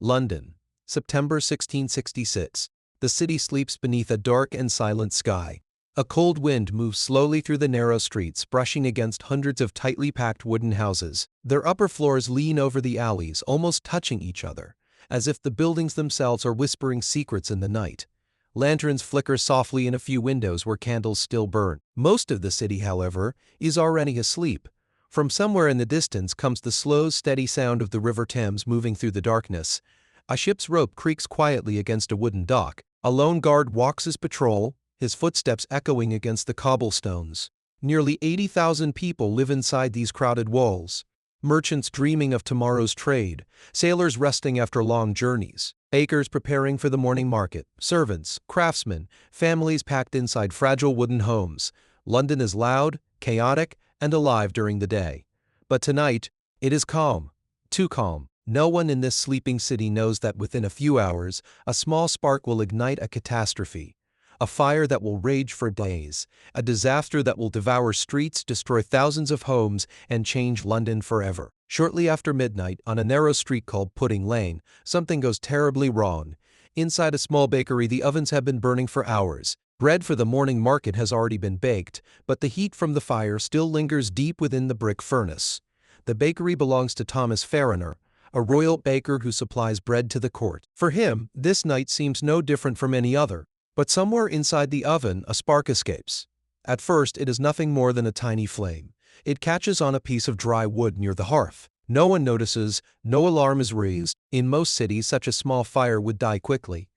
London, September 1666. The city sleeps beneath a dark and silent sky. A cold wind moves slowly through the narrow streets, brushing against hundreds of tightly packed wooden houses. Their upper floors lean over the alleys, almost touching each other, as if the buildings themselves are whispering secrets in the night. Lanterns flicker softly in a few windows where candles still burn. Most of the city, however, is already asleep. From somewhere in the distance comes the slow, steady sound of the River Thames moving through the darkness. A ship's rope creaks quietly against a wooden dock. A lone guard walks his patrol, his footsteps echoing against the cobblestones. Nearly 80,000 people live inside these crowded walls. Merchants dreaming of tomorrow's trade, sailors resting after long journeys, bakers preparing for the morning market, servants, craftsmen, families packed inside fragile wooden homes. London is loud, chaotic, and alive during the day. But tonight, it is calm. Too calm. No one in this sleeping city knows that within a few hours, a small spark will ignite a catastrophe. A fire that will rage for days, a disaster that will devour streets, destroy thousands of homes, and change London forever. Shortly after midnight, on a narrow street called Pudding Lane, something goes terribly wrong. Inside a small bakery, the ovens have been burning for hours. Bread for the morning market has already been baked, but the heat from the fire still lingers deep within the brick furnace. The bakery belongs to Thomas Farriner, a royal baker who supplies bread to the court. For him, this night seems no different from any other. But somewhere inside the oven, a spark escapes. At first, it is nothing more than a tiny flame. It catches on a piece of dry wood near the hearth. No one notices, no alarm is raised. In most cities, such a small fire would die quickly.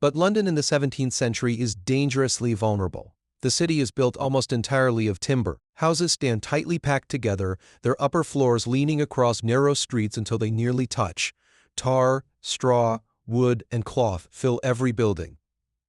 But London in the 17th century is dangerously vulnerable. The city is built almost entirely of timber. Houses stand tightly packed together, their upper floors leaning across narrow streets until they nearly touch. Tar, straw, wood, and cloth fill every building.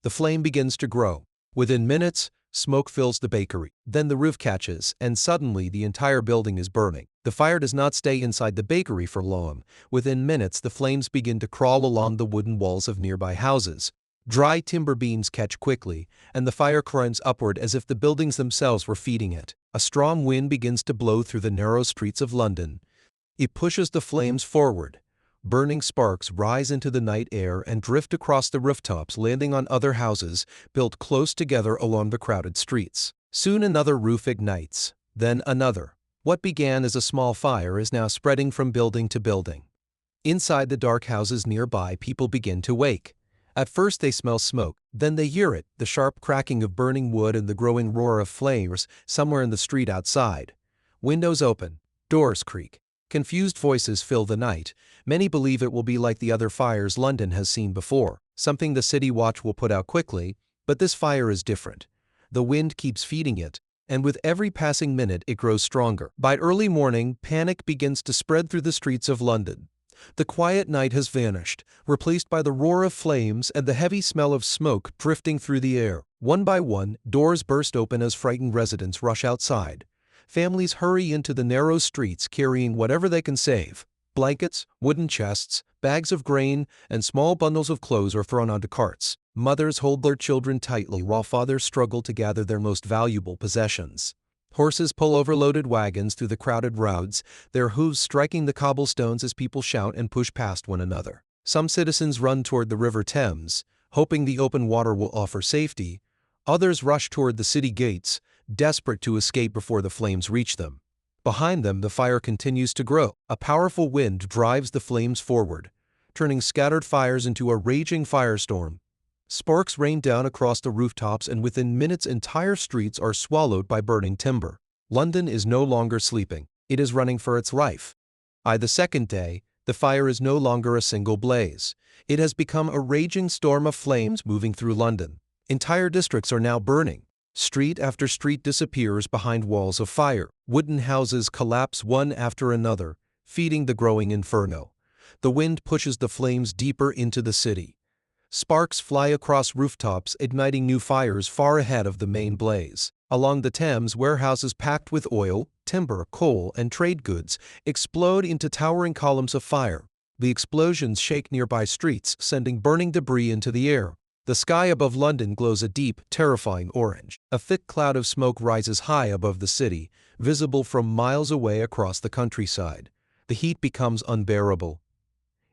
The flame begins to grow. Within minutes, smoke fills the bakery. Then the roof catches, and suddenly the entire building is burning. The fire does not stay inside the bakery for long. Within minutes, the flames begin to crawl along the wooden walls of nearby houses. Dry timber beams catch quickly, and the fire climbs upward as if the buildings themselves were feeding it. A strong wind begins to blow through the narrow streets of London. It pushes the flames forward. Burning sparks rise into the night air and drift across the rooftops, landing on other houses built close together along the crowded streets. Soon another roof ignites, then another. What began as a small fire is now spreading from building to building. Inside the dark houses nearby, people begin to wake. At first they smell smoke, then they hear it, the sharp cracking of burning wood and the growing roar of flames somewhere in the street outside. Windows open, doors creak. Confused voices fill the night. Many believe it will be like the other fires London has seen before, something the city watch will put out quickly, but this fire is different. The wind keeps feeding it, and with every passing minute it grows stronger. By early morning, panic begins to spread through the streets of London. The quiet night has vanished, replaced by the roar of flames and the heavy smell of smoke drifting through the air. One by one, doors burst open as frightened residents rush outside. Families hurry into the narrow streets carrying whatever they can save. Blankets, wooden chests, bags of grain, and small bundles of clothes are thrown onto carts. Mothers hold their children tightly while fathers struggle to gather their most valuable possessions. Horses pull overloaded wagons through the crowded roads, their hooves striking the cobblestones as people shout and push past one another. Some citizens run toward the River Thames, hoping the open water will offer safety. Others rush toward the city gates, desperate to escape before the flames reach them. Behind them, the fire continues to grow. A powerful wind drives the flames forward, turning scattered fires into a raging firestorm. Sparks rain down across the rooftops, and within minutes entire streets are swallowed by burning timber. London is no longer sleeping. It is running for its life. By the second day, the fire is no longer a single blaze. It has become a raging storm of flames moving through London. Entire districts are now burning. Street after street disappears behind walls of fire. Wooden houses collapse one after another, feeding the growing inferno. The wind pushes the flames deeper into the city. Sparks fly across rooftops, igniting new fires far ahead of the main blaze. Along the Thames, warehouses packed with oil, timber, coal, and trade goods explode into towering columns of fire. The explosions shake nearby streets, sending burning debris into the air. The sky above London glows a deep, terrifying orange. A thick cloud of smoke rises high above the city, visible from miles away across the countryside. The heat becomes unbearable.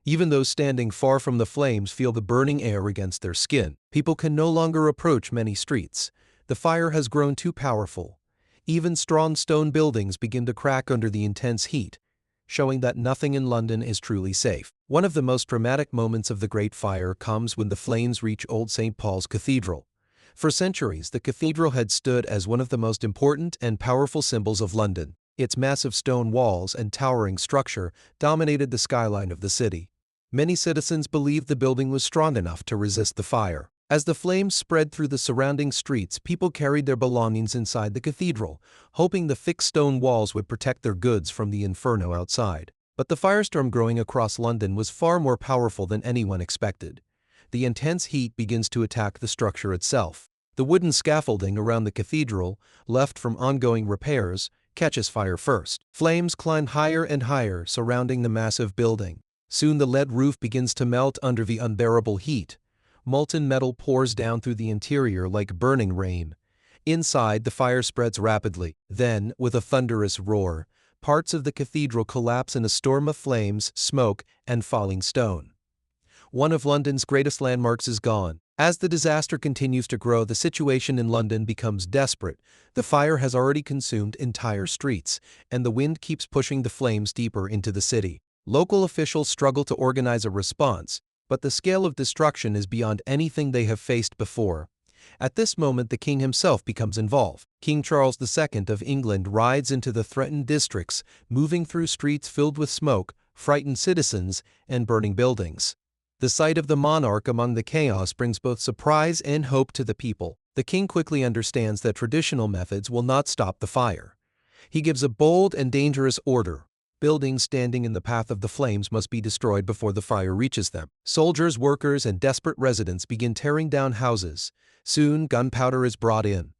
Even those standing far from the flames feel the burning air against their skin. People can no longer approach many streets. The fire has grown too powerful. Even strong stone buildings begin to crack under the intense heat, showing that nothing in London is truly safe. One of the most dramatic moments of the Great Fire comes when the flames reach Old St. Paul's Cathedral. For centuries, the cathedral had stood as one of the most important and powerful symbols of London. Its massive stone walls and towering structure dominated the skyline of the city. Many citizens believed the building was strong enough to resist the fire. As the flames spread through the surrounding streets, people carried their belongings inside the cathedral, hoping the thick stone walls would protect their goods from the inferno outside. But the firestorm growing across London was far more powerful than anyone expected. The intense heat begins to attack the structure itself. The wooden scaffolding around the cathedral, left from ongoing repairs, catches fire first. Flames climb higher and higher, surrounding the massive building. Soon the lead roof begins to melt under the unbearable heat. Molten metal pours down through the interior like burning rain. Inside, the fire spreads rapidly. Then, with a thunderous roar, parts of the cathedral collapse in a storm of flames, smoke, and falling stone. One of London's greatest landmarks is gone. As the disaster continues to grow, the situation in London becomes desperate. The fire has already consumed entire streets, and the wind keeps pushing the flames deeper into the city. Local officials struggle to organize a response, but the scale of destruction is beyond anything they have faced before. At this moment, the king himself becomes involved. King Charles II of England rides into the threatened districts, moving through streets filled with smoke, frightened citizens, and burning buildings. The sight of the monarch among the chaos brings both surprise and hope to the people. The king quickly understands that traditional methods will not stop the fire. He gives a bold and dangerous order. Buildings standing in the path of the flames must be destroyed before the fire reaches them. Soldiers, workers, and desperate residents begin tearing down houses. Soon, gunpowder is brought in.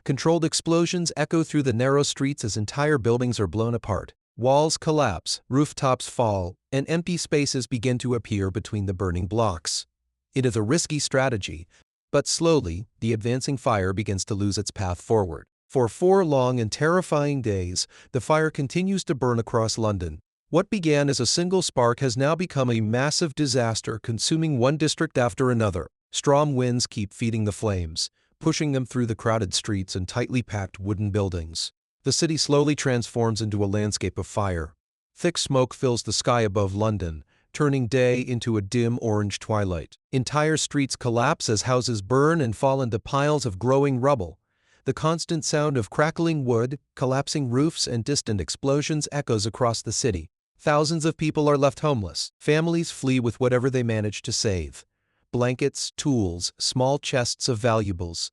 Controlled explosions echo through the narrow streets as entire buildings are blown apart. Walls collapse, rooftops fall, and empty spaces begin to appear between the burning blocks. It is a risky strategy, but slowly, the advancing fire begins to lose its path forward. For 4 long and terrifying days, the fire continues to burn across London. What began as a single spark has now become a massive disaster, consuming one district after another. Strong winds keep feeding the flames, pushing them through the crowded streets and tightly packed wooden buildings. The city slowly transforms into a landscape of fire. Thick smoke fills the sky above London, turning day into a dim orange twilight. Entire streets collapse as houses burn and fall into piles of glowing rubble. The constant sound of crackling wood, collapsing roofs, and distant explosions echoes across the city. Thousands of people are left homeless. Families flee with whatever they manage to save: blankets, tools, small chests of valuables.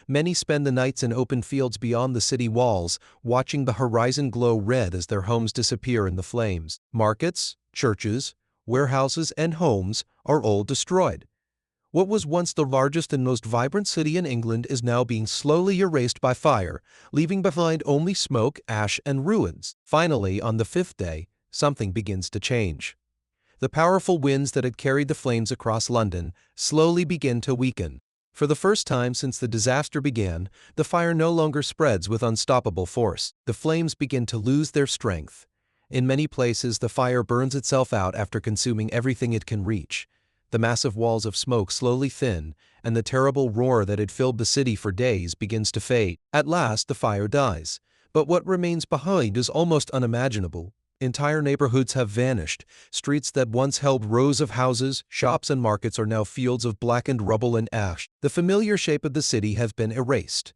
Many spend the nights in open fields beyond the city walls, watching the horizon glow red as their homes disappear in the flames. Markets, churches, warehouses, and homes are all destroyed. What was once the largest and most vibrant city in England is now being slowly erased by fire, leaving behind only smoke, ash, and ruins. Finally, on the 5th day, something begins to change. The powerful winds that had carried the flames across London slowly begin to weaken. For the first time since the disaster began, the fire no longer spreads with unstoppable force. The flames begin to lose their strength. In many places, the fire burns itself out after consuming everything it can reach. The massive walls of smoke slowly thin, and the terrible roar that had filled the city for days begins to fade. At last, the fire dies. But what remains behind is almost unimaginable. Entire neighborhoods have vanished. Streets that once held rows of houses, shops, and markets are now fields of blackened rubble and ash. The familiar shape of the city has been erased.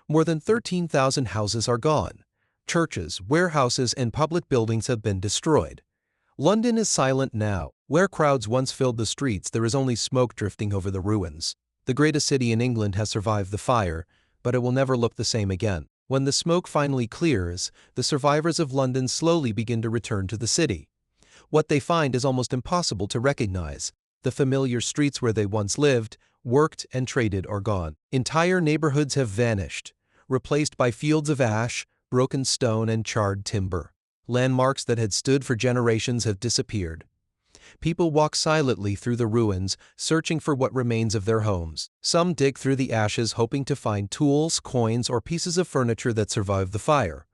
More than 13,000 houses are gone. Churches, warehouses, and public buildings have been destroyed. London is silent now. Where crowds once filled the streets, there is only smoke drifting over the ruins. The greatest city in England has survived the fire, but it will never look the same again. When the smoke finally clears, the survivors of London slowly begin to return to the city. What they find is almost impossible to recognize. The familiar streets where they once lived, worked, and traded are gone. Entire neighborhoods have vanished, replaced by fields of ash, broken stone, and charred timber. Landmarks that had stood for generations have disappeared. People walk silently through the ruins, searching for what remains of their homes. Some dig through the ashes, hoping to find tools, coins, or pieces of furniture that survived the fire.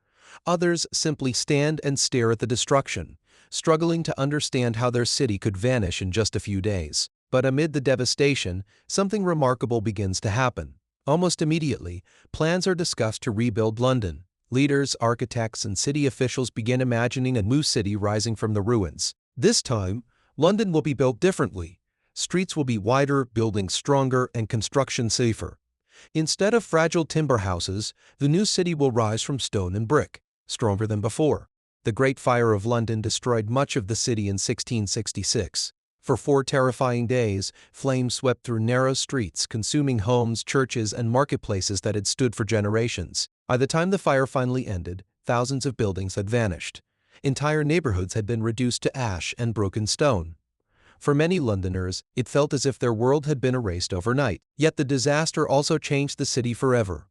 Others simply stand and stare at the destruction, struggling to understand how their city could vanish in just a few days. But amid the devastation, something remarkable begins to happen. Almost immediately, plans are discussed to rebuild London. Leaders, architects, and city officials begin imagining a new city rising from the ruins. This time, London will be built differently. Streets will be wider, buildings stronger, and construction safer. Instead of fragile timber houses, the new city will rise from stone and brick, stronger than before. The Great Fire of London destroyed much of the city in 1666. For 4 terrifying days, flames swept through narrow streets, consuming homes, churches, and marketplaces that had stood for generations. By the time the fire finally ended, thousands of buildings had vanished. Entire neighborhoods had been reduced to ash and broken stone. For many Londoners, it felt as if their world had been erased overnight. Yet the disaster also changed the city forever.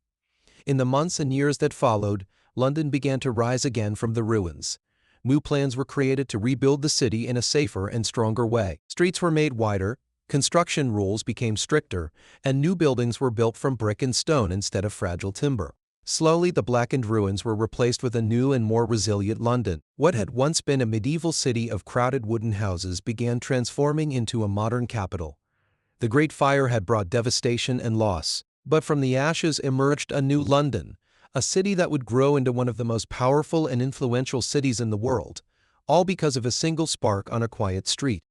In the months and years that followed, London began to rise again from the ruins. New plans were created to rebuild the city in a safer and stronger way. Streets were made wider, construction rules became stricter, and new buildings were built from brick and stone instead of fragile timber. Slowly, the blackened ruins were replaced with a new and more resilient London. What had once been a medieval city of crowded wooden houses began transforming into a modern capital. The Great Fire had brought devastation and loss, but from the ashes emerged a new London, a city that would grow into one of the most powerful and influential cities in the world, all because of a single spark on a quiet street.